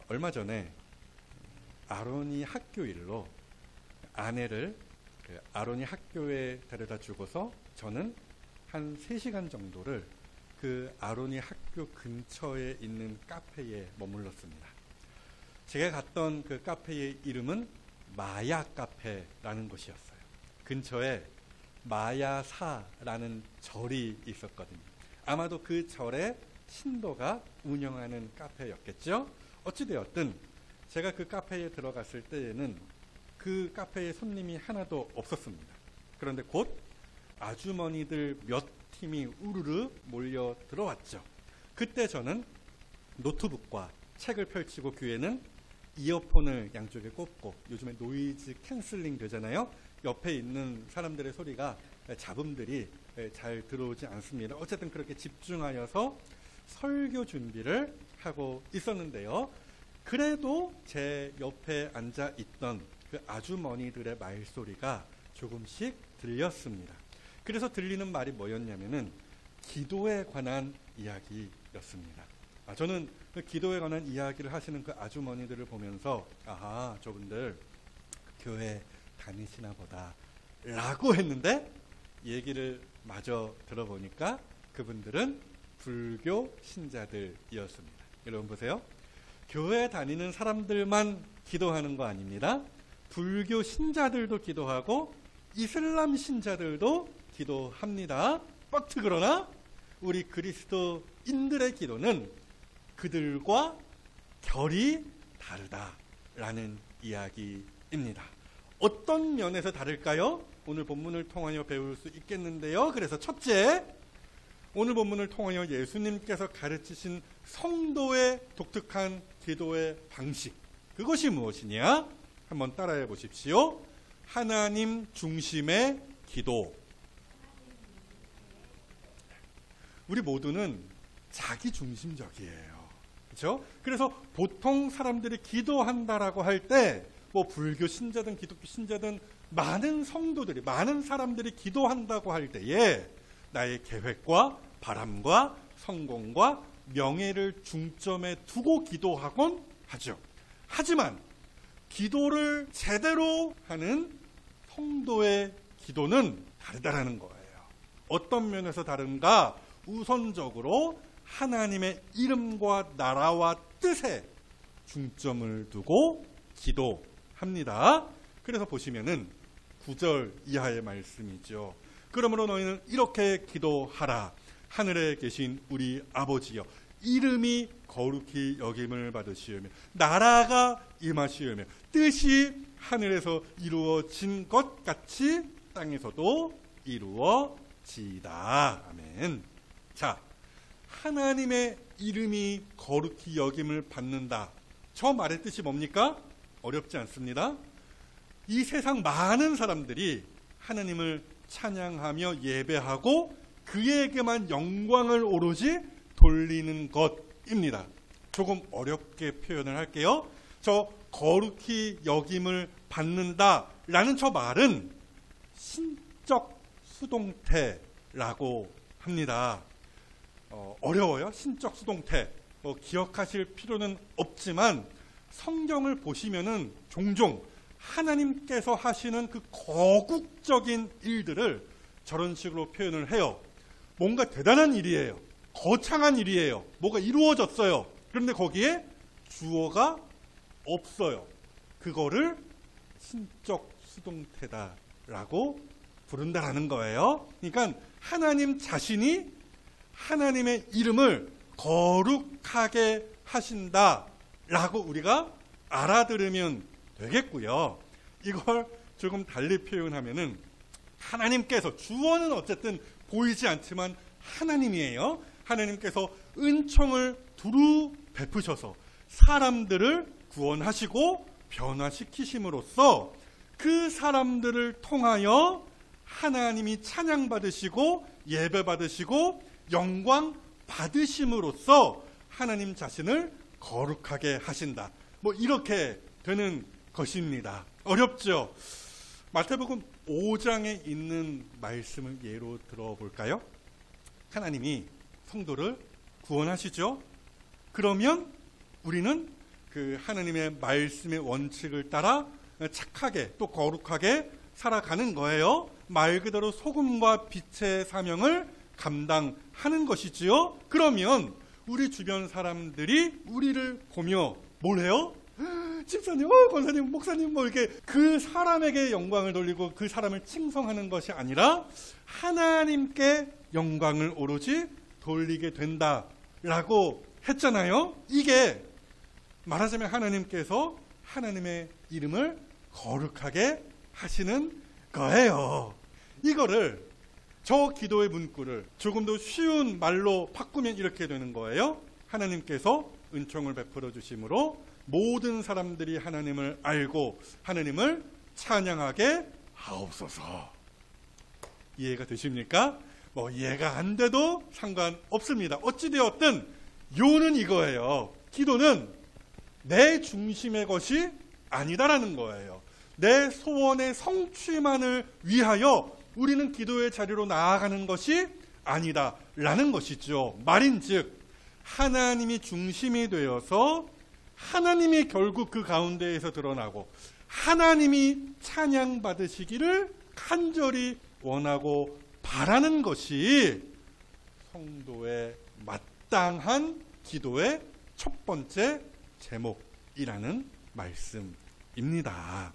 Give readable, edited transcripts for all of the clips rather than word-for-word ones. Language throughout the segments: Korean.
얼마 전에 아론이 학교 일로 아내를 아론이 학교에 데려다 주고서 저는 한 3시간 정도를 그 아론이 학교 근처에 있는 카페에 머물렀습니다. 제가 갔던 그 카페의 이름은 마야 카페라는 곳이었어요. 근처에 마야사라는 절이 있었거든요. 아마도 그 절의 신도가 운영하는 카페였겠죠. 어찌되었든 제가 그 카페에 들어갔을 때에는 그 카페에 손님이 하나도 없었습니다. 그런데 곧 아주머니들 몇 팀이 우르르 몰려 들어왔죠. 그때 저는 노트북과 책을 펼치고 귀에는 이어폰을 양쪽에 꽂고, 요즘에 노이즈 캔슬링 되잖아요. 옆에 있는 사람들의 소리가 잡음들이 잘 들어오지 않습니다. 어쨌든 그렇게 집중하여서 설교 준비를 하고 있었는데요. 그래도 제 옆에 앉아 있던 그 아주머니들의 말소리가 조금씩 들렸습니다. 그래서 들리는 말이 뭐였냐면은 기도에 관한 이야기였습니다. 저는 그 기도에 관한 이야기를 하시는 그 아주머니들을 보면서 아하, 저분들 교회 다니시나 보다 라고 했는데, 얘기를 마저 들어보니까 그분들은 불교 신자들이었습니다. 여러분 보세요. 교회 다니는 사람들만 기도하는 거 아닙니다. 불교 신자들도 기도하고 이슬람 신자들도 기도합니다. 빡트 그러나 우리 그리스도인들의 기도는 그들과 결이 다르다라는 이야기입니다. 어떤 면에서 다를까요? 오늘 본문을 통하여 배울 수 있겠는데요. 그래서 첫째, 오늘 본문을 통하여 예수님께서 가르치신 성도의 독특한 기도의 방식, 그것이 무엇이냐? 한번 따라해 보십시오. 하나님 중심의 기도. 우리 모두는 자기 중심적이에요. 그렇죠? 그래서 보통 사람들이 기도한다라고 할 때 뭐 불교 신자든 기독교 신자든 많은 성도들이, 많은 사람들이 기도한다고 할 때에 나의 계획과 바람과 성공과 명예를 중점에 두고 기도하곤 하죠. 하지만 기도를 제대로 하는 성도의 기도는 다르다라는 거예요. 어떤 면에서 다른가? 우선적으로 하나님의 이름과 나라와 뜻에 중점을 두고 기도합니다. 그래서 보시면은 9절 이하의 말씀이죠. 그러므로 너희는 이렇게 기도하라. 하늘에 계신 우리 아버지여, 이름이 거룩히 여김을 받으시오며 나라가 임하시오며 뜻이 하늘에서 이루어진 것 같이 땅에서도 이루어지이다. 아멘. 자, 하나님의 이름이 거룩히 여김을 받는다. 저 말의 뜻이 뭡니까? 어렵지 않습니다. 이 세상 많은 사람들이 하나님을 찬양하며 예배하고 그에게만 영광을 오로지 돌리는 것입니다. 조금 어렵게 표현을 할게요. 저 거룩히 여김을 받는다라는 저 말은 신적 수동태라고 합니다. 어려워요. 신적 수동태. 기억하실 필요는 없지만 성경을 보시면은 종종 하나님께서 하시는 그 거국적인 일들을 저런 식으로 표현을 해요. 뭔가 대단한 일이에요. 거창한 일이에요. 뭐가 이루어졌어요. 그런데 거기에 주어가 없어요. 그거를 신적 수동태다라고 부른다라는 거예요. 그러니까 하나님 자신이 하나님의 이름을 거룩하게 하신다라고 우리가 알아들으면 되겠고요. 이걸 조금 달리 표현하면은 하나님께서, 주어는 어쨌든 보이지 않지만 하나님이에요. 하나님께서 은총을 두루 베푸셔서 사람들을 구원하시고 변화시키심으로써 그 사람들을 통하여 하나님이 찬양받으시고 예배받으시고 영광 받으심으로써 하나님 자신을 거룩하게 하신다. 뭐 이렇게 되는 것입니다. 어렵죠? 마태복음 5장에 있는 말씀을 예로 들어볼까요? 하나님이 성도를 구원하시죠. 그러면 우리는 그 하나님의 말씀의 원칙을 따라 착하게 또 거룩하게 살아가는 거예요. 말 그대로 소금과 빛의 사명을 감당하는 것이지요. 그러면 우리 주변 사람들이 우리를 보며 뭘 해요? 집사님, 권사님, 목사님 뭐 이렇게 그 사람에게 영광을 돌리고 그 사람을 칭송하는 것이 아니라 하나님께 영광을 오로지 돌리게 된다라고 했잖아요. 이게 말하자면 하나님께서 하나님의 이름을 거룩하게 하시는 거예요. 이거를 저 기도의 문구를 조금 더 쉬운 말로 바꾸면 이렇게 되는 거예요. 하나님께서 은총을 베풀어 주심으로 모든 사람들이 하나님을 알고 하나님을 찬양하게 하옵소서. 이해가 되십니까? 뭐 이해가 안 돼도 상관없습니다. 어찌되었든 요는 이거예요. 기도는 내 중심의 것이 아니다라는 거예요. 내 소원의 성취만을 위하여 우리는 기도의 자리로 나아가는 것이 아니다라는 것이죠. 말인즉 하나님이 중심이 되어서 하나님이 결국 그 가운데에서 드러나고 하나님이 찬양받으시기를 간절히 원하고 바라는 것이 성도의 마땅한 기도의 첫 번째 제목이라는 말씀입니다.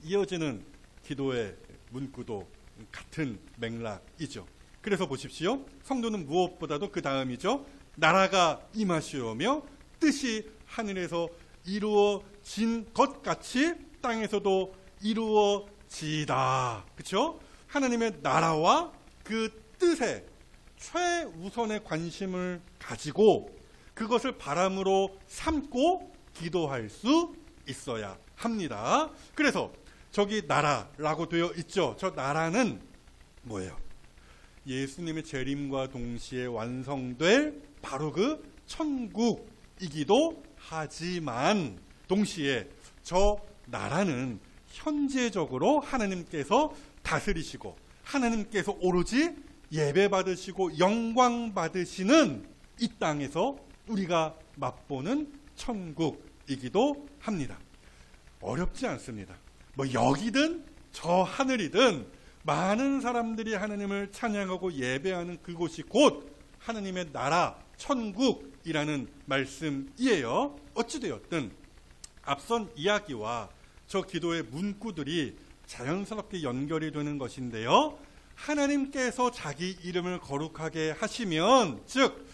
이어지는 기도의 문구도 같은 맥락이죠. 그래서 보십시오. 성도는 무엇보다도 그 다음이죠. 나라가 임하시오며 뜻이 하늘에서 이루어진 것 같이 땅에서도 이루어지다. 그렇죠? 하나님의 나라와 그 뜻에 최우선의 관심을 가지고 그것을 바람으로 삼고 기도할 수 있어야 합니다. 그래서 저기 나라라고 되어 있죠. 저 나라는 뭐예요? 예수님의 재림과 동시에 완성될 바로 그 천국이기도 하지만 동시에 저 나라는 현재적으로 하나님께서 다스리시고 하나님께서 오로지 예배 받으시고 영광 받으시는 이 땅에서 우리가 맛보는 천국이기도 합니다. 어렵지 않습니다. 뭐 여기든 저 하늘이든 많은 사람들이 하나님을 찬양하고 예배하는 그곳이 곧 하나님의 나라 천국이라는 말씀이에요. 어찌되었든 앞선 이야기와 저 기도의 문구들이 자연스럽게 연결이 되는 것인데요. 하나님께서 자기 이름을 거룩하게 하시면 즉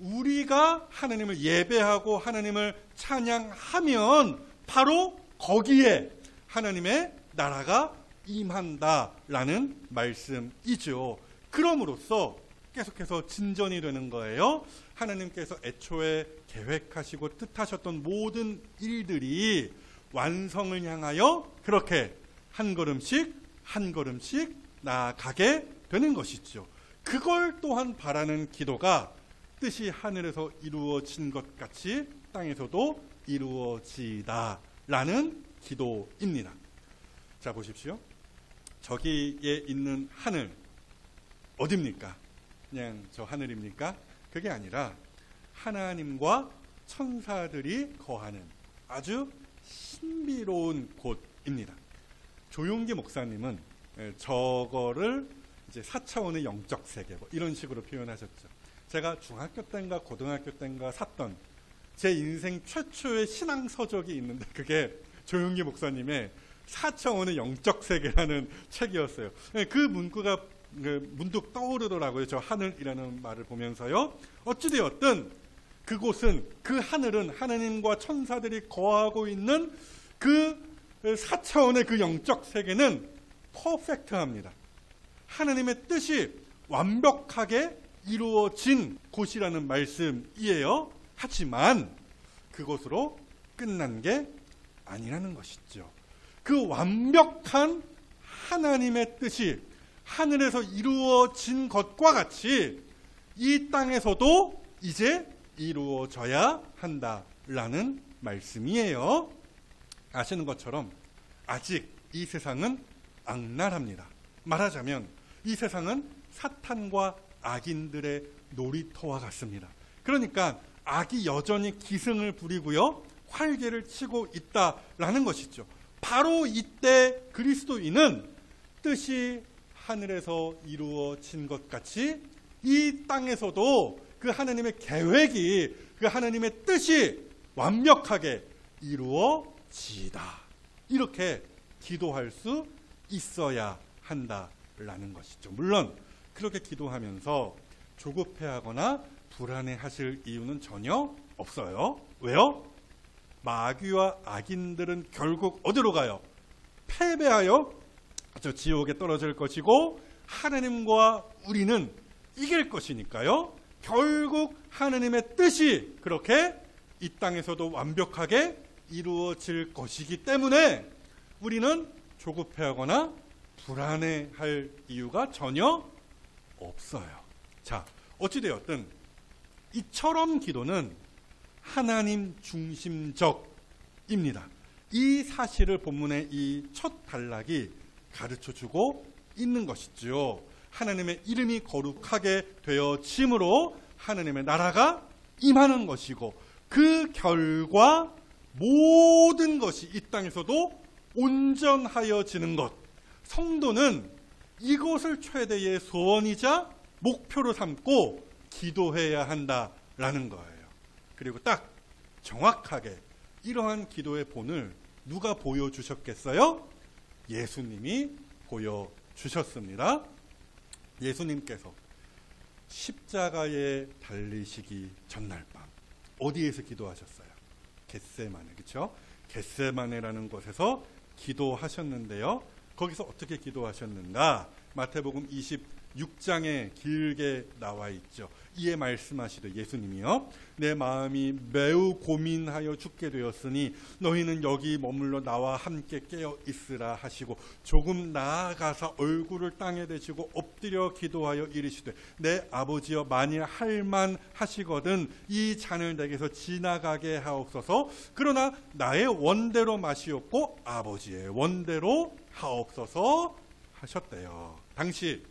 우리가 하나님을 예배하고 하나님을 찬양하면 바로 거기에 하나님의 나라가 임한다라는 말씀이죠. 그럼으로써 계속해서 진전이 되는 거예요. 하나님께서 애초에 계획하시고 뜻하셨던 모든 일들이 완성을 향하여 그렇게 한 걸음씩 한 걸음씩 나아가게 되는 것이죠. 그걸 또한 바라는 기도가 뜻이 하늘에서 이루어진 것 같이 땅에서도 이루어지다라는 기도입니다. 자, 보십시오. 저기에 있는 하늘 어딥니까? 그냥 저 하늘입니까? 그게 아니라 하나님과 천사들이 거하는 아주 신비로운 곳입니다. 조용기 목사님은 저거를 이제 4차원의 영적 세계 뭐 이런 식으로 표현하셨죠. 제가 중학교 때인가 고등학교 때인가 샀던 제 인생 최초의 신앙 서적이 있는데 그게 조용기 목사님의 4차원의 영적 세계라는 책이었어요. 그 문구가 문득 떠오르더라고요. 저 하늘이라는 말을 보면서요. 어찌되었든 그곳은 그 하늘은 하나님과 천사들이 거하고 있는 그 4차원의 그 영적 세계는 퍼펙트합니다. 하나님의 뜻이 완벽하게 이루어진 곳이라는 말씀이에요. 하지만 그곳으로 끝난 게 아니라는 것이죠. 그 완벽한 하나님의 뜻이 하늘에서 이루어진 것과 같이 이 땅에서도 이제 이루어져야 한다라는 말씀이에요. 아시는 것처럼 아직 이 세상은 악랄합니다. 말하자면 이 세상은 사탄과 악인들의 놀이터와 같습니다. 그러니까 악이 여전히 기승을 부리고요. 활개를 치고 있다라는 것이죠. 바로 이때 그리스도인은 뜻이 하늘에서 이루어진 것 같이 이 땅에서도 그 하나님의 계획이, 그 하나님의 뜻이 완벽하게 이루어지다. 이렇게 기도할 수 있어야 한다라는 것이죠. 물론 그렇게 기도하면서 조급해하거나 불안해하실 이유는 전혀 없어요. 왜요? 마귀와 악인들은 결국 어디로 가요? 패배하여 저 지옥에 떨어질 것이고 하나님과 우리는 이길 것이니까요. 결국 하나님의 뜻이 그렇게 이 땅에서도 완벽하게 이루어질 것이기 때문에 우리는 조급해하거나 불안해할 이유가 전혀 없어요. 자, 어찌되었든 이처럼 기도는 하나님 중심적입니다. 이 사실을 본문의 이 첫 단락이 가르쳐주고 있는 것이죠. 하나님의 이름이 거룩하게 되어짐으로 하나님의 나라가 임하는 것이고 그 결과 모든 것이 이 땅에서도 온전하여지는 것. 성도는 이것을 최대의 소원이자 목표로 삼고 기도해야 한다라는 거예요. 그리고 딱 정확하게 이러한 기도의 본을 누가 보여주셨겠어요? 예수님이 보여주셨습니다. 예수님께서 십자가에 달리시기 전날 밤 어디에서 기도하셨어요? 겟세마네, 그렇죠? 겟세마네라는 곳에서 기도하셨는데요. 거기서 어떻게 기도하셨는가? 마태복음 26장에 길게 나와 있죠. 이에 말씀하시되 예수님이요, 내 마음이 매우 고민하여 죽게 되었으니 너희는 여기 머물러 나와 함께 깨어 있으라 하시고 조금 나아가서 얼굴을 땅에 대시고 엎드려 기도하여 이르시되 내 아버지여 만일 할만 하시거든 이 잔을 내게서 지나가게 하옵소서. 그러나 나의 원대로 마시옵고 아버지의 원대로 하옵소서 하셨대요. 당시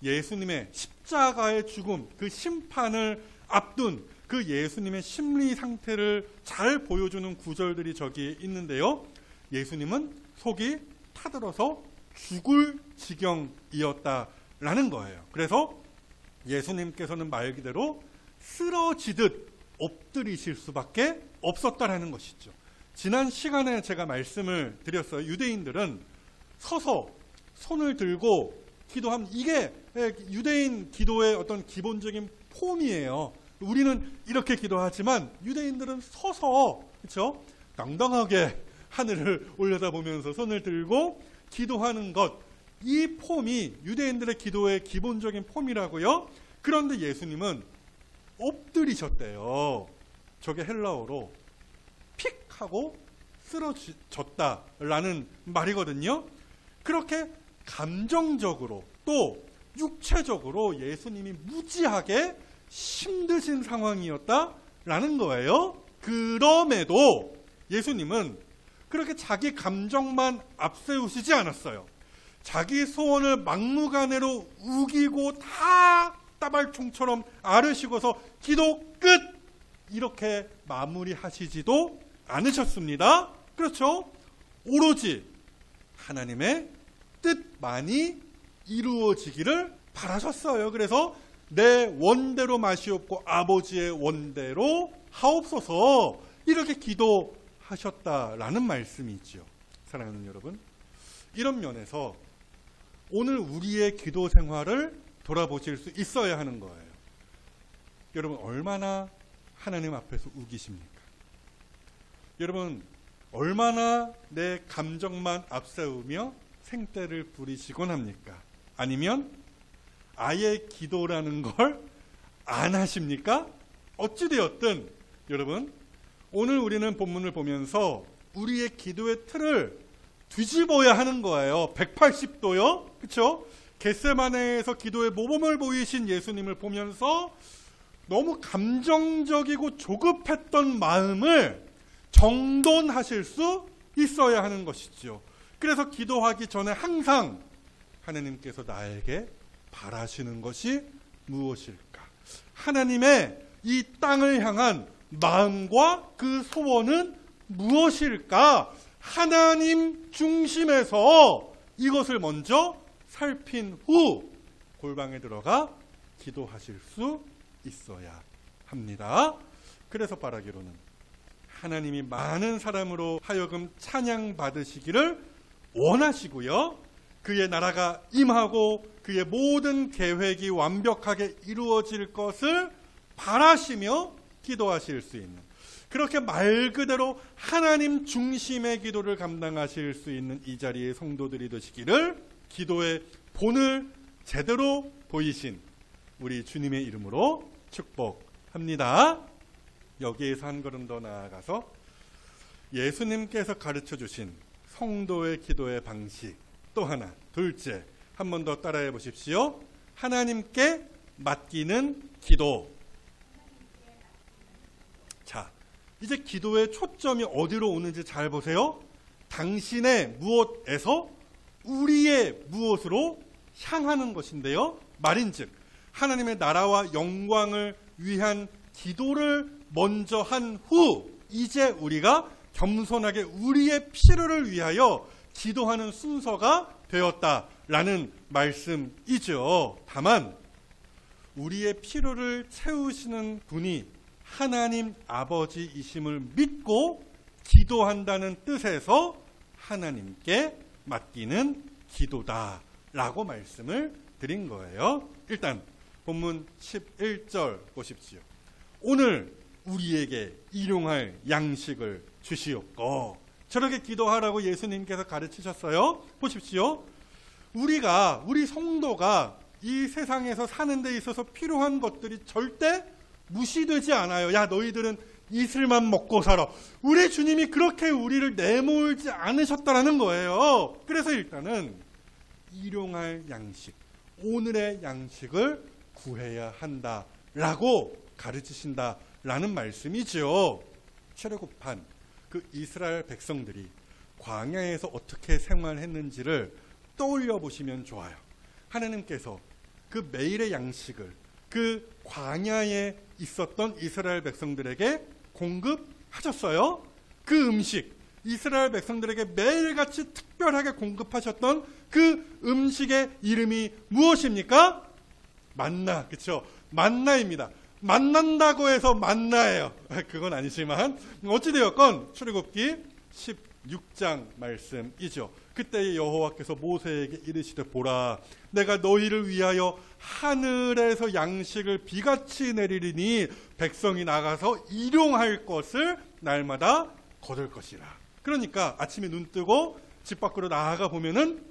예수님의 십자가의 죽음, 그 심판을 앞둔 그 예수님의 심리 상태를 잘 보여주는 구절들이 저기 있는데요. 예수님은 속이 타들어서 죽을 지경이었다라는 거예요. 그래서 예수님께서는 말 그대로 쓰러지듯 엎드리실 수밖에 없었다라는 것이죠. 지난 시간에 제가 말씀을 드렸어요. 유대인들은 서서 손을 들고 기도하면 이게 유대인 기도의 어떤 기본적인 폼이에요. 우리는 이렇게 기도하지만 유대인들은 서서, 그렇죠? 당당하게 하늘을 올려다보면서 손을 들고 기도하는 것, 이 폼이 유대인들의 기도의 기본적인 폼이라고요. 그런데 예수님은 엎드리셨대요. 저게 헬라어로 픽 하고 쓰러졌다라는 말이거든요. 그렇게 감정적으로 또 육체적으로 예수님이 무지하게 힘드신 상황이었다라는 거예요. 그럼에도 예수님은 그렇게 자기 감정만 앞세우시지 않았어요. 자기 소원을 막무가내로 우기고 다 따발총처럼 앓으시고서 기도 끝! 이렇게 마무리하시지도 않으셨습니다. 그렇죠? 오로지 하나님의 뜻만이 이루어지기를 바라셨어요. 그래서 내 원대로 마시옵고 아버지의 원대로 하옵소서 이렇게 기도하셨다라는 말씀이지요. 사랑하는 여러분, 이런 면에서 오늘 우리의 기도 생활을 돌아보실 수 있어야 하는 거예요. 여러분, 얼마나 하나님 앞에서 우기십니까? 여러분, 얼마나 내 감정만 앞세우며 생떼를 부리시곤 합니까? 아니면 아예 기도라는 걸 안 하십니까? 어찌되었든 여러분, 오늘 우리는 본문을 보면서 우리의 기도의 틀을 뒤집어야 하는 거예요. 180도요. 그렇죠? 겟세마네에서 기도의 모범을 보이신 예수님을 보면서 너무 감정적이고 조급했던 마음을 정돈하실 수 있어야 하는 것이죠. 그래서 기도하기 전에 항상 하나님께서 나에게 바라시는 것이 무엇일까? 하나님의 이 땅을 향한 마음과 그 소원은 무엇일까? 하나님 중심에서 이것을 먼저 살핀 후 골방에 들어가 기도하실 수 있어야 합니다. 그래서 바라기로는 하나님이 많은 사람으로 하여금 찬양 받으시기를 원하시고요. 그의 나라가 임하고 그의 모든 계획이 완벽하게 이루어질 것을 바라시며 기도하실 수 있는, 그렇게 말 그대로 하나님 중심의 기도를 감당하실 수 있는 이 자리의 성도들이 되시기를 기도의 본을 제대로 보이신 우리 주님의 이름으로 축복합니다. 여기에서 한 걸음 더 나아가서 예수님께서 가르쳐 주신 성도의 기도의 방식 또 하나, 둘째, 한 번 더 따라해 보십시오. 하나님께 맡기는 기도. 자, 이제 기도의 초점이 어디로 오는지 잘 보세요. 당신의 무엇에서 우리의 무엇으로 향하는 것인데요. 말인즉 하나님의 나라와 영광을 위한 기도를 먼저 한 후 이제 우리가 겸손하게 우리의 필요를 위하여 기도하는 순서가 되었다라는 말씀이죠. 다만 우리의 필요를 채우시는 분이 하나님 아버지이심을 믿고 기도한다는 뜻에서 하나님께 맡기는 기도다라고 말씀을 드린 거예요. 일단 본문 11절 보십시오. 오늘 우리에게 일용할 양식을 주시옵고, 저렇게 기도하라고 예수님께서 가르치셨어요. 보십시오. 우리 성도가 이 세상에서 사는 데 있어서 필요한 것들이 절대 무시되지 않아요. 야, 너희들은 이슬만 먹고 살아. 우리 주님이 그렇게 우리를 내몰지 않으셨다라는 거예요. 그래서 일단은 일용할 양식, 오늘의 양식을 구해야 한다라고 가르치신다라는 말씀이죠. 출애굽한 그 이스라엘 백성들이 광야에서 어떻게 생활했는지를 떠올려 보시면 좋아요. 하나님께서 그 매일의 양식을 그 광야에 있었던 이스라엘 백성들에게 공급하셨어요. 그 음식, 이스라엘 백성들에게 매일같이 특별하게 공급하셨던 그 음식의 이름이 무엇입니까? 만나, 그렇죠? 만나입니다. 만난다고 해서 만나예요. 그건 아니지만 어찌되었건 출애굽기 16장 말씀이죠. 그때 여호와께서 모세에게 이르시되 보라, 내가 너희를 위하여 하늘에서 양식을 비같이 내리리니 백성이 나가서 일용할 것을 날마다 거둘 것이라. 그러니까 아침에 눈 뜨고 집 밖으로 나아가 보면은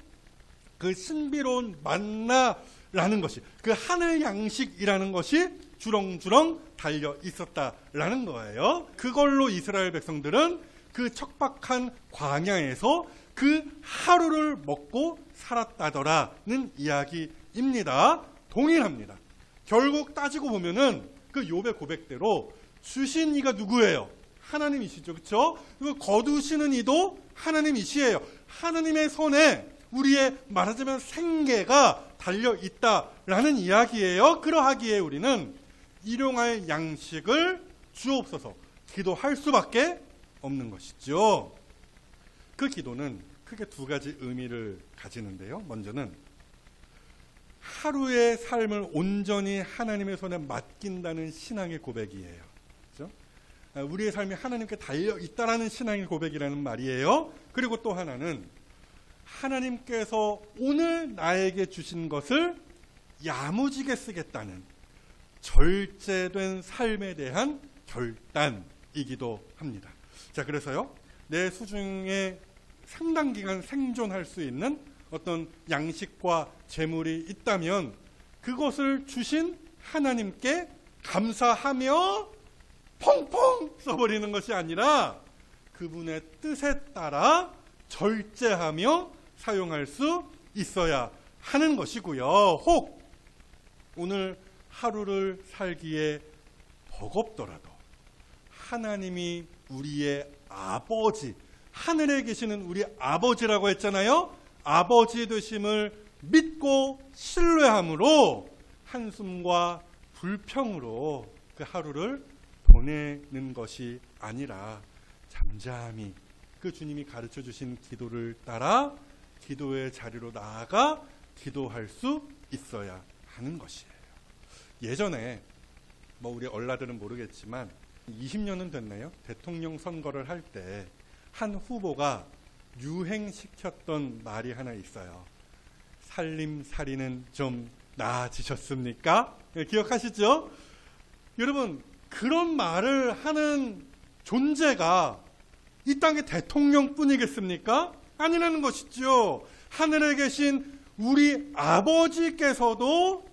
그 신비로운 만나라는 것이, 그 하늘 양식이라는 것이 주렁주렁 달려 있었다라는 거예요. 그걸로 이스라엘 백성들은 그 척박한 광야에서 그 하루를 먹고 살았다더라는 이야기입니다. 동일합니다. 결국 따지고 보면은 그 욥의 고백대로 주신 이가 누구예요? 하나님이시죠. 그렇죠? 그리고 거두시는 이도 하나님이시에요. 하나님의 손에 우리의 말하자면 생계가 달려 있다라는 이야기예요. 그러하기에 우리는 일용할 양식을 주옵소서 기도할 수밖에 없는 것이죠. 그 기도는 크게 두 가지 의미를 가지는데요. 먼저는 하루의 삶을 온전히 하나님의 손에 맡긴다는 신앙의 고백이에요. 그렇죠? 우리의 삶이 하나님께 달려 있다라는 신앙의 고백이라는 말이에요. 그리고 또 하나는 하나님께서 오늘 나에게 주신 것을 야무지게 쓰겠다는 절제된 삶에 대한 결단이기도 합니다. 자, 그래서요, 내 수중에 상당 기간 생존할 수 있는 어떤 양식과 재물이 있다면 그것을 주신 하나님께 감사하며 펑펑 써버리는 것이 아니라 그분의 뜻에 따라 절제하며 사용할 수 있어야 하는 것이고요. 혹 오늘 하루를 살기에 버겁더라도 하나님이 우리의 아버지, 하늘에 계시는 우리 아버지라고 했잖아요. 아버지 되심을 믿고 신뢰함으로 한숨과 불평으로 그 하루를 보내는 것이 아니라 잠잠히 그 주님이 가르쳐 주신 기도를 따라 기도의 자리로 나아가 기도할 수 있어야 하는 것이에요. 예전에 우리 얼라들은 모르겠지만 20년은 됐나요? 대통령 선거를 할 때 한 후보가 유행시켰던 말이 하나 있어요. 살림살이는 좀 나아지셨습니까? 네, 기억하시죠? 여러분, 그런 말을 하는 존재가 이 땅의 대통령뿐이겠습니까? 아니라는 것이죠. 하늘에 계신 우리 아버지께서도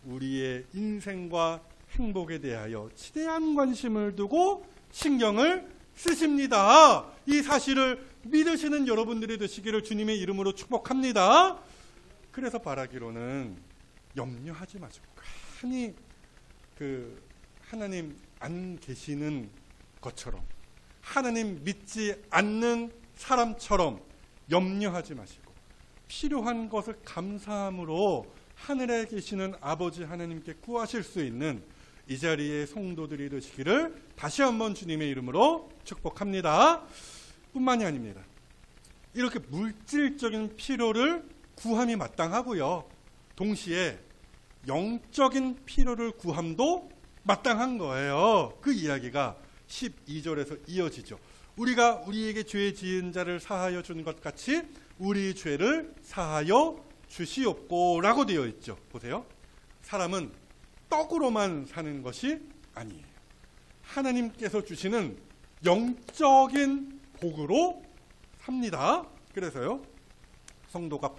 우리의 인생과 행복에 대하여 지대한 관심을 두고 신경을 쓰십니다. 이 사실을 믿으시는 여러분들이 되시기를 주님의 이름으로 축복합니다. 그래서 바라기로는 염려하지 마시고 괜히 하나님 안 계시는 것처럼, 하나님 믿지 않는 사람처럼 염려하지 마시고 필요한 것을 감사함으로 하늘에 계시는 아버지 하나님께 구하실 수 있는 이 자리의 성도들이 되시기를 다시 한번 주님의 이름으로 축복합니다. 뿐만이 아닙니다. 이렇게 물질적인 필요를 구함이 마땅하고요. 동시에 영적인 필요를 구함도 마땅한 거예요. 그 이야기가 12절에서 이어지죠. 우리가 우리에게 죄 지은 자를 사하여 준 것 같이 우리 죄를 사하여 주시옵고 라고 되어 있죠. 보세요. 사람은 떡으로만 사는 것이 아니에요. 하나님께서 주시는 영적인 복으로 삽니다. 그래서요, 성도가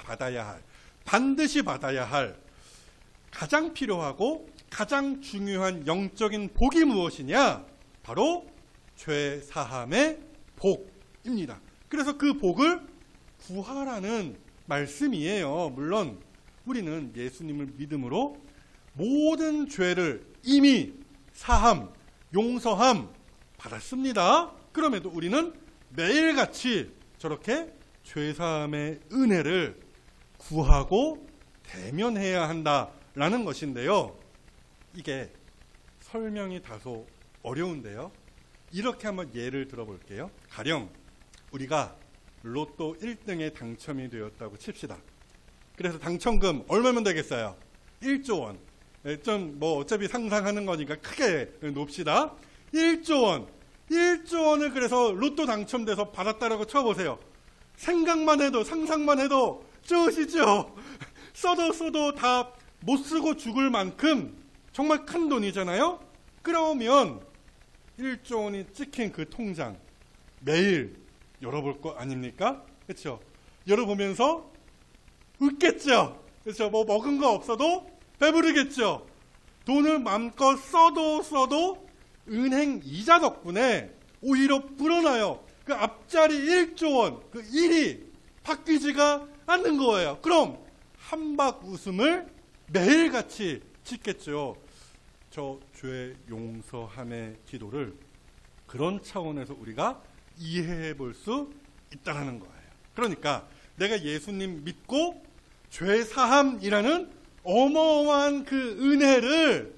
반드시 받아야 할 가장 필요하고 가장 중요한 영적인 복이 무엇이냐? 바로 죄 사함의 복입니다. 그래서 그 복을 구하라는 말씀이에요. 물론 우리는 예수님을 믿음으로 모든 죄를 이미 사함, 용서함 받았습니다. 그럼에도 우리는 매일같이 저렇게 죄 사함의 은혜를 구하고 대면해야 한다라는 것인데요. 이게 설명이 다소 어려운데요. 이렇게 한번 예를 들어볼게요. 가령 우리가 로또 1등에 당첨이 되었다고 칩시다. 그래서 당첨금 얼마면 되겠어요? 1조 원. 좀 어차피 상상하는 거니까 크게 놓읍시다. 1조 원. 1조 원을 그래서 로또 당첨돼서 받았다라고 쳐보세요. 생각만 해도, 상상만 해도 좋으시죠? 써도 다 못 쓰고 죽을 만큼 정말 큰 돈이잖아요? 그러면 1조 원이 찍힌 그 통장 매일 열어볼 거 아닙니까? 그렇죠? 열어보면서 웃겠죠? 그렇죠? 먹은 거 없어도 배부르겠죠? 돈을 마음껏 써도 은행 이자 덕분에 오히려 불어나요. 그 앞자리 1조 원, 그 1이 바뀌지가 않는 거예요. 그럼 한박 웃음을 매일같이 짓겠죠. 저 죄 용서함의 기도를 그런 차원에서 우리가 이해해 볼 수 있다는 거예요. 그러니까 내가 예수님 믿고 죄 사함이라는 어마어마한 그 은혜를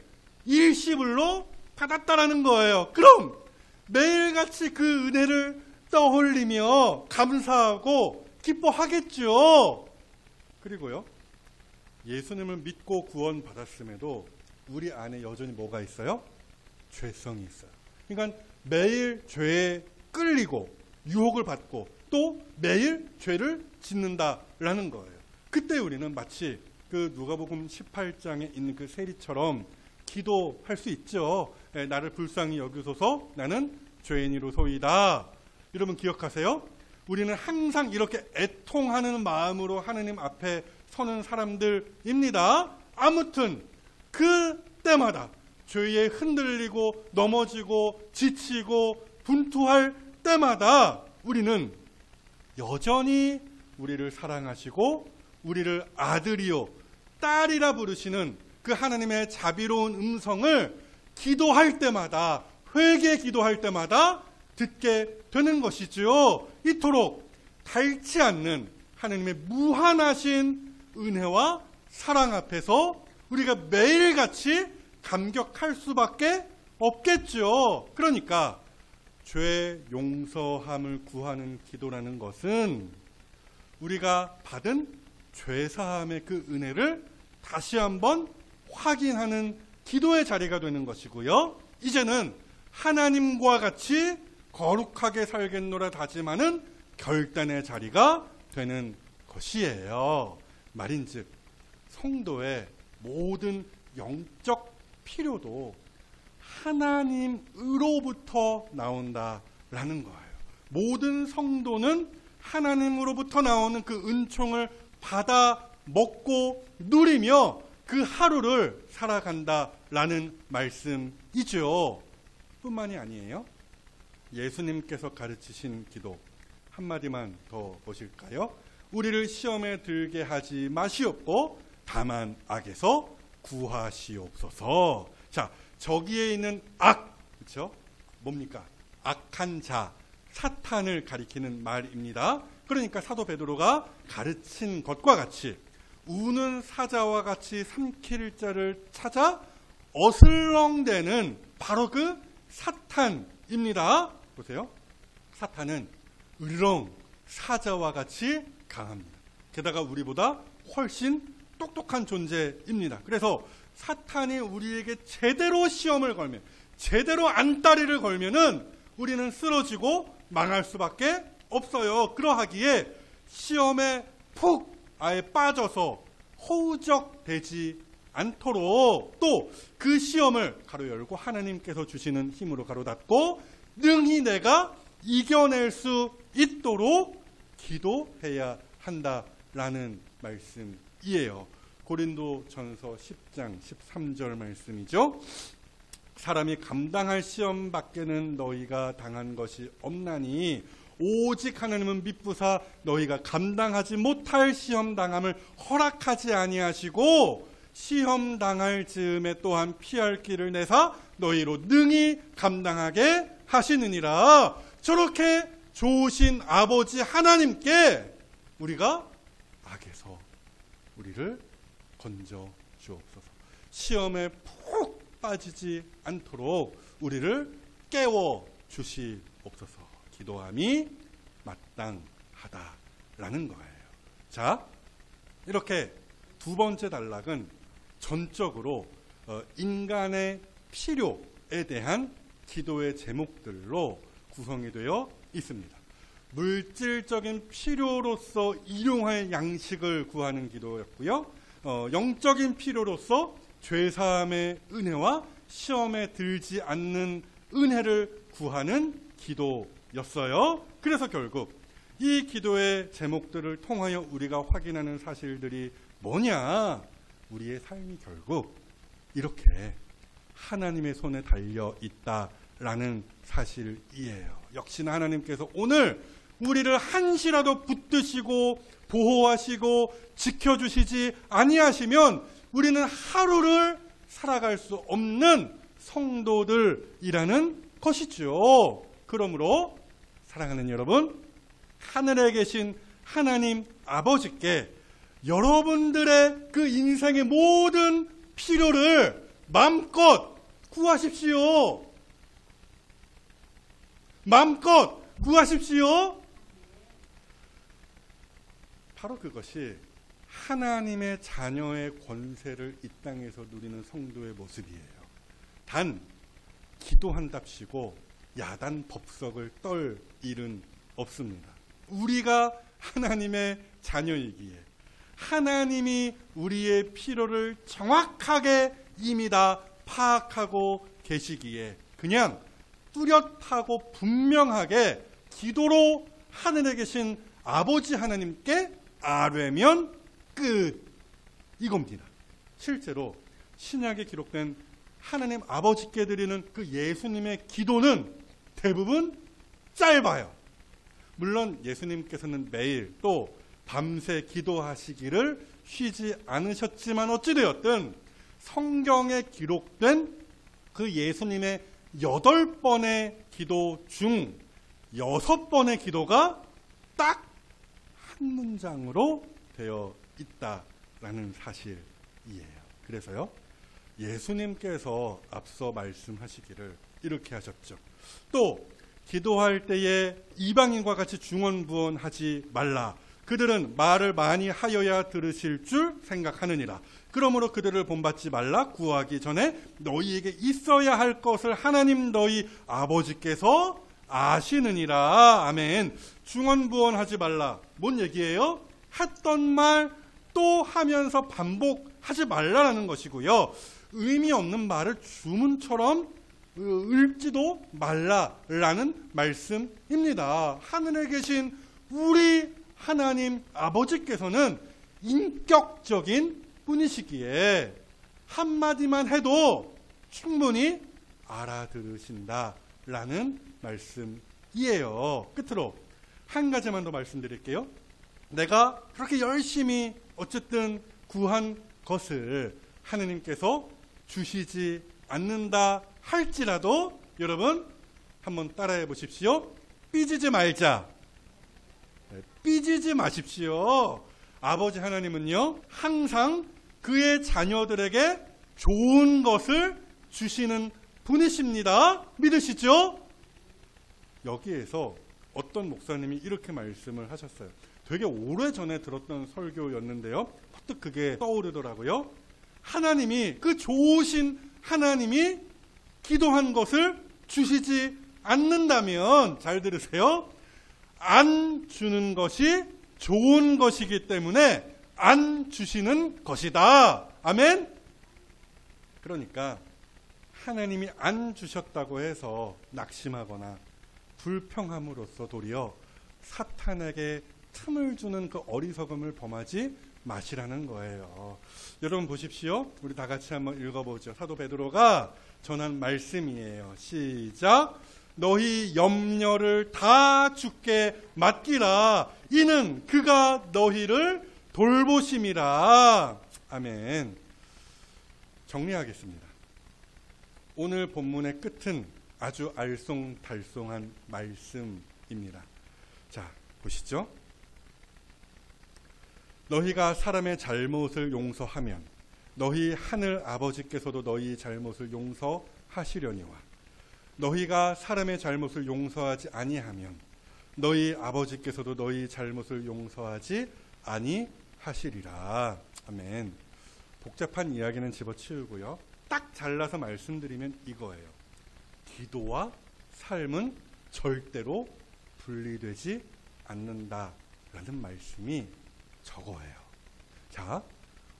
일시불로 받았다라는 거예요. 그럼 매일같이 그 은혜를 떠올리며 감사하고 기뻐하겠죠. 그리고요, 예수님을 믿고 구원받았음에도 우리 안에 여전히 뭐가 있어요? 죄성이 있어요. 그러니까 매일 죄에 끌리고 유혹을 받고 또 매일 죄를 짓는다라는 거예요. 그때 우리는 마치 그 누가복음 18장에 있는 그 세리처럼 기도할 수 있죠. 나를 불쌍히 여기소서, 나는 죄인이로소이다. 여러분 기억하세요? 우리는 항상 이렇게 애통하는 마음으로 하느님 앞에 서는 사람들입니다. 아무튼 그때마다 죄에 흔들리고 넘어지고 지치고 분투할 때마다 우리는 여전히 우리를 사랑하시고 우리를 아들이요 딸이라 부르시는 그 하나님의 자비로운 음성을 기도할 때마다, 회개 기도할 때마다 듣게 되는 것이지요. 이토록 닳지 않는 하나님의 무한하신 은혜와 사랑 앞에서 우리가 매일같이 감격할 수밖에 없겠죠. 그러니까 죄 용서함을 구하는 기도라는 것은 우리가 받은 죄사함의 그 은혜를 다시 한번 확인하는 기도의 자리가 되는 것이고요. 이제는 하나님과 같이 거룩하게 살겠노라 다짐하는 결단의 자리가 되는 것이에요. 말인즉 성도의 모든 영적 필요도 하나님으로부터 나온다라는 거예요. 모든 성도는 하나님으로부터 나오는 그 은총을 받아 먹고 누리며 그 하루를 살아간다라는 말씀이죠. 뿐만이 아니에요. 예수님께서 가르치신 기도 한마디만 더 보실까요? 우리를 시험에 들게 하지 마시옵고 다만 악에서 구하시옵소서. 자, 저기에 있는 악, 그렇죠? 뭡니까? 악한 자, 사탄을 가리키는 말입니다. 그러니까 사도 베드로가 가르친 것과 같이 우는 사자와 같이 삼킬 자를 찾아 어슬렁대는 바로 그 사탄입니다. 보세요. 사탄은 으르렁 사자와 같이 강합니다. 게다가 우리보다 훨씬 똑똑한 존재입니다. 그래서 사탄이 우리에게 제대로 시험을 걸면, 제대로 안다리를 걸면은 우리는 쓰러지고 망할 수밖에 없어요. 그러하기에 시험에 푹 아예 빠져서 허우적되지 않도록 또 그 시험을 가로 열고 하나님께서 주시는 힘으로 가로 닫고 능히 내가 이겨낼 수 있도록 기도해야 한다라는 말씀이에요. 고린도전서 10장 13절 말씀이죠. 사람이 감당할 시험 밖에는 너희가 당한 것이 없나니 오직 하나님은 미쁘사 너희가 감당하지 못할 시험 당함을 허락하지 아니하시고 시험 당할 즈음에 또한 피할 길을 내사 너희로 능히 감당하게 하시느니라. 저렇게 좋으신 아버지 하나님께 우리가 악에서 우리를 건져 주옵소서. 시험에 푹 빠지지 않도록 우리를 깨워 주시옵소서. 기도함이 마땅하다라는 거예요. 자, 이렇게 두 번째 단락은 전적으로 인간의 필요에 대한 기도의 제목들로 구성이 되어 있습니다. 물질적인 필요로서 일용할 양식을 구하는 기도였고요. 영적인 필요로서 죄사함의 은혜와 시험에 들지 않는 은혜를 구하는 기도였어요. 그래서 결국 이 기도의 제목들을 통하여 우리가 확인하는 사실들이 뭐냐? 우리의 삶이 결국 이렇게 하나님의 손에 달려 있다라는 사실이에요. 역시나 하나님께서 오늘 우리를 한시라도 붙드시고 보호하시고 지켜주시지 아니하시면 우리는 하루를 살아갈 수 없는 성도들이라는 것이죠. 그러므로 사랑하는 여러분, 하늘에 계신 하나님 아버지께 여러분들의 그 인생의 모든 필요를 마음껏 구하십시오. 마음껏 구하십시오. 바로 그것이 하나님의 자녀의 권세를 이 땅에서 누리는 성도의 모습이에요. 단 기도한답시고 야단 법석을 떨 일은 없습니다. 우리가 하나님의 자녀이기에 하나님이 우리의 필요를 정확하게 이미 다 파악하고 계시기에 그냥 뚜렷하고 분명하게 기도로 하늘에 계신 아버지 하나님께 아뢰면 끝, 이겁니다. 실제로 신약에 기록된 하나님 아버지께 드리는 그 예수님의 기도는 대부분 짧아요. 물론 예수님께서는 매일 또 밤새 기도하시기를 쉬지 않으셨지만 어찌되었든 성경에 기록된 그 예수님의 8번의 기도 중 6번의 기도가 딱 한 문장으로 되어 있다라는 사실이에요. 그래서요, 예수님께서 앞서 말씀하시기를 이렇게 하셨죠. 또 기도할 때에 이방인과 같이 중언부언하지 말라. 그들은 말을 많이 하여야 들으실 줄 생각하느니라. 그러므로 그들을 본받지 말라. 구하기 전에 너희에게 있어야 할 것을 하나님 너희 아버지께서 아시느니라. 아멘. 중언부언하지 말라. 뭔 얘기예요? 했던 말 또 하면서 반복하지 말라라는 것이고요. 의미 없는 말을 주문처럼 읽지도 말라라는 말씀입니다. 하늘에 계신 우리 하나님 아버지께서는 인격적인 분이시기에 한마디만 해도 충분히 알아들으신다라는 말씀이에요. 끝으로 한 가지만 더 말씀드릴게요. 내가 그렇게 열심히 어쨌든 구한 것을 하느님께서 주시지 않는다 할지라도 여러분 한번 따라해 보십시오. 삐지지 말자. 삐지지 마십시오. 아버지 하나님은요, 항상 그의 자녀들에게 좋은 것을 주시는 분이십니다. 믿으시죠? 여기에서 어떤 목사님이 이렇게 말씀을 하셨어요. 되게 오래전에 들었던 설교였는데요. 퍼뜩 그게 떠오르더라고요. 하나님이, 그 좋으신 하나님이 기도한 것을 주시지 않는다면, 잘 들으세요. 안 주는 것이 좋은 것이기 때문에 안 주시는 것이다. 아멘? 그러니까 하나님이 안 주셨다고 해서 낙심하거나 불평함으로써 도리어 사탄에게 틈을 주는 그 어리석음을 범하지 마시라는 거예요. 여러분 보십시오. 우리 다 같이 한번 읽어보죠. 사도 베드로가 전한 말씀이에요. 시작. 너희 염려를 다 주께 맡기라. 이는 그가 너희를 돌보심이라. 아멘. 정리하겠습니다. 오늘 본문의 끝은 아주 알쏭달쏭한 말씀입니다. 자, 보시죠. 너희가 사람의 잘못을 용서하면 너희 하늘 아버지께서도 너희 잘못을 용서하시려니와 너희가 사람의 잘못을 용서하지 아니하면 너희 아버지께서도 너희 잘못을 용서하지 아니하시리라. 아멘. 복잡한 이야기는 집어치우고요. 딱 잘라서 말씀드리면 이거예요. 기도와 삶은 절대로 분리되지 않는다라는 말씀이 저거예요. 자,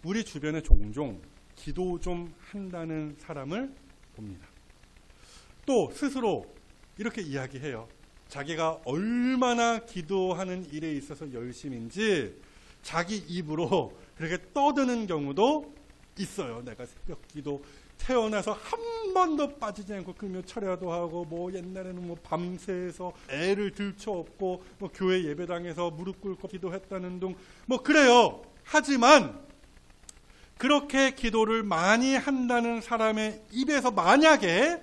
우리 주변에 종종 기도 좀 한다는 사람을 봅니다. 또 스스로 이렇게 이야기해요. 자기가 얼마나 기도하는 일에 있어서 열심인지 자기 입으로 그렇게 떠드는 경우도 있어요. 내가 새벽 기도 태어나서 한 번도 빠지지 않고 금요 철야도 하고 뭐 옛날에는 뭐 밤새서 애를 들쳐업고 뭐 교회 예배당에서 무릎 꿇고 기도했다는 둥 뭐 그래요. 하지만 그렇게 기도를 많이 한다는 사람의 입에서 만약에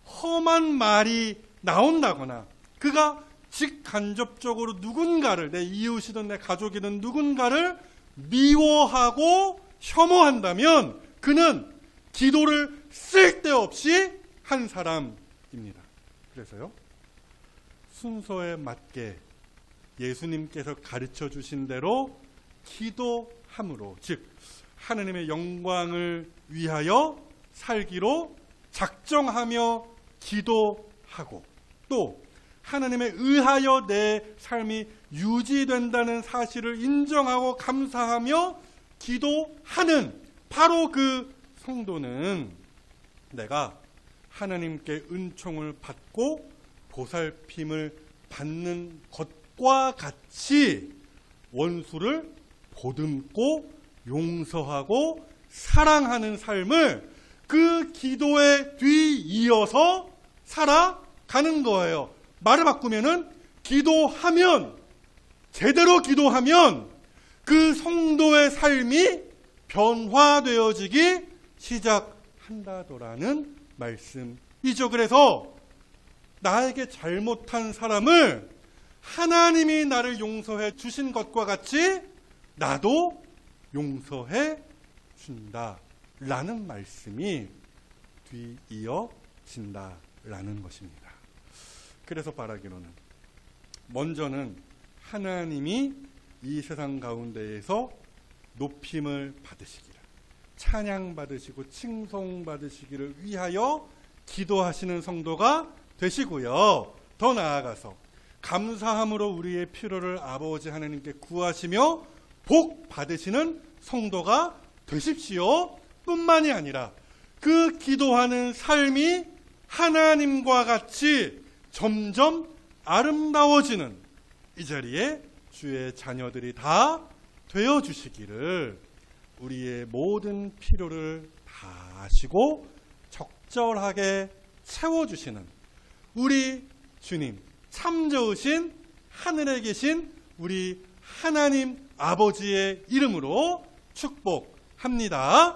험한 말이 나온다거나 그가 직간접적으로 누군가를, 내 이웃이든 내 가족이든 누군가를 미워하고 혐오한다면 그는 기도를 쓸데없이 한 사람입니다. 그래서요, 순서에 맞게 예수님께서 가르쳐 주신 대로 기도함으로, 즉 하나님의 영광을 위하여 살기로 작정하며 기도하고 또 하나님에 의하여 내 삶이 유지된다는 사실을 인정하고 감사하며 기도하는 바로 그 성도는 내가 하나님께 은총을 받고 보살핌을 받는 것과 같이 원수를 보듬고 용서하고 사랑하는 삶을 그 기도에 뒤이어서 살아가는 거예요. 말을 바꾸면은 기도하면, 제대로 기도하면 그 성도의 삶이 변화되어지기 시작한다더라는 말씀이죠. 그래서 나에게 잘못한 사람을 하나님이 나를 용서해 주신 것과 같이 나도 용서해 준다라는 말씀이 뒤이어진다라는 것입니다. 그래서 바라기로는 먼저는 하나님이 이 세상 가운데에서 높임을 받으시기를, 찬양받으시고 칭송받으시기를 위하여 기도하시는 성도가 되시고요. 더 나아가서 감사함으로 우리의 필요를 아버지 하나님께 구하시며 복 받으시는 성도가 되십시오. 뿐만이 아니라 그 기도하는 삶이 하나님과 같이 점점 아름다워지는 이 자리에 주의 자녀들이 다 되어주시기를, 우리의 모든 필요를 다 아시고 적절하게 채워주시는 우리 주님, 참 좋으신 하늘에 계신 우리 하나님 아버지의 이름으로 축복합니다.